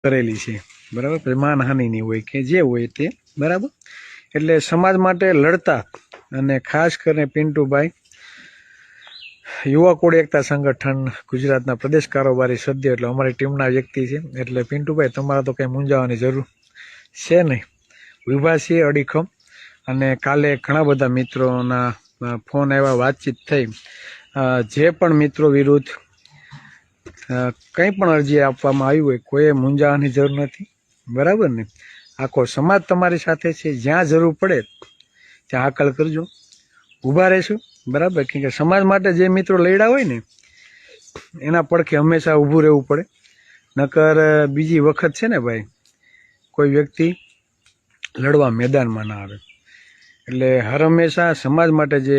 કરેલી છે, બરાબર. માનહાનિ નહીં હોય કે જે હોય તે, બરાબર. એટલે સમાજ માટે લડતા અને ખાસ કરીને પિન્ટુભાઈ યુવા કોળી એકતા સંગઠન ગુજરાતના પ્રદેશ કારોબારી સભ્ય, એટલે અમારી ટીમના વ્યક્તિ છે. એટલે પિન્ટુભાઈ તમારા તો કંઈ મૂંઝાવાની જરૂર છે નહીં, ઊભા છીએ અડીખમ. અને કાલે ઘણા બધા મિત્રોના ફોન આવ્યા, વાતચીત થઈ. જે પણ મિત્રો વિરુદ્ધ કંઈ પણ અરજી આપવામાં આવી હોય કોઈએ મૂંઝાવાની જરૂર નથી, બરાબર ને. આખો સમાજ તમારી સાથે છે, જ્યાં જરૂર પડે ત્યાં હાકલ કરજો, ઊભા રહેશું, બરાબર. કેમ કે સમાજ માટે જે મિત્રો લડ્યા હોય ને એના પડખે હંમેશા ઊભું રહેવું પડે, નકર બીજી વખત છે ને ભાઈ કોઈ વ્યક્તિ લડવા મેદાનમાં ના આવે. એટલે હર હંમેશા સમાજ માટે જે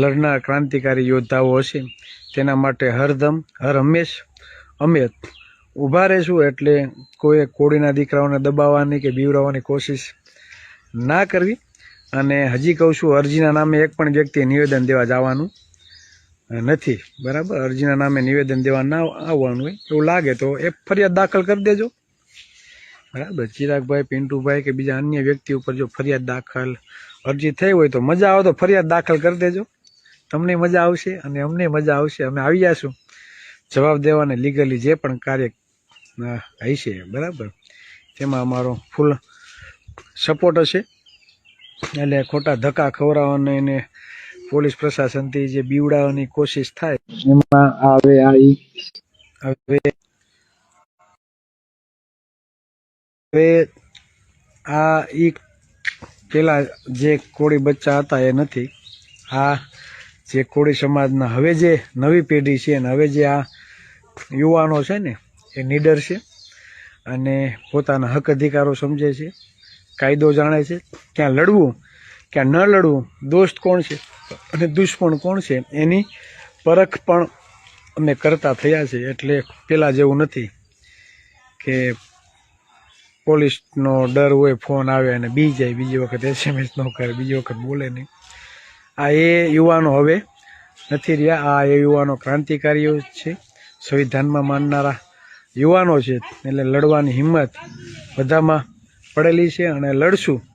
લડનાર ક્રાંતિકારી યોદ્ધાઓ હશે તેના માટે હરદમ હર હંમેશ અમે ઊભા રહીશું. એટલે કોઈ કોળીના દીકરાઓને દબાવવાની કે બીવરાવવાની કોશિશ ના કરવી. અને હજી કહું છું, અરજીના નામે એક પણ વ્યક્તિએ નિવેદન દેવા જવાનું નથી, બરાબર. અરજીના નામે નિવેદન દેવા ના આવવાનું હોય એવું લાગે તો એ ફરિયાદ દાખલ કરી દેજો, બરાબર. ચિરાગભાઈ, પિન્ટુભાઈ કે બીજા અન્ય વ્યક્તિ ઉપર જો ફરિયાદ દાખલ અરજી થઈ હોય તો મજા આવે તો ફરિયાદ દાખલ કરી દેજો, તમને મજા આવશે અને અમને મજા આવશે. અમે આવી જઈશું જવાબ દેવાને લીગલી જે પણ કાર્ય હશે, બરાબર. તેમાં અમારો ફૂલ સપોર્ટ હશે. એટલે ખોટા ધક્કા ખવડાવવાને એને પોલીસ પ્રશાસનથી જે બીવડાવવાની કોશિશ થાય એમાં હવે પેલા જે કોળી બચ્ચા હતા એ નથી. આ જે કોળી સમાજના હવે જે નવી પેઢી છે ને હવે જે આ યુવાનો છે ને એ નીડર છે અને પોતાના હક અધિકારો સમજે છે, કાયદો જાણે છે, ક્યાં લડવું ક્યાં ન લડવું, દોસ્ત કોણ છે અને દુશ્મન કોણ છે એની પરખ પણ અમે કરતા થયા છે. એટલે પેલા જેવું નથી કે પોલીસનો ડર હોય, ફોન આવે અને બી જાય, બીજી વખત SMS ન કરે, બીજી વખત બોલે નહીં. આ એ યુવાનો હવે નથી રહ્યા. આ એ યુવાનો ક્રાંતિકારીઓ છે, સંવિધાનમાં માનનારા યુવાનો છે. એટલે લડવાની હિંમત બધામાં પડેલી છે અને લડશું.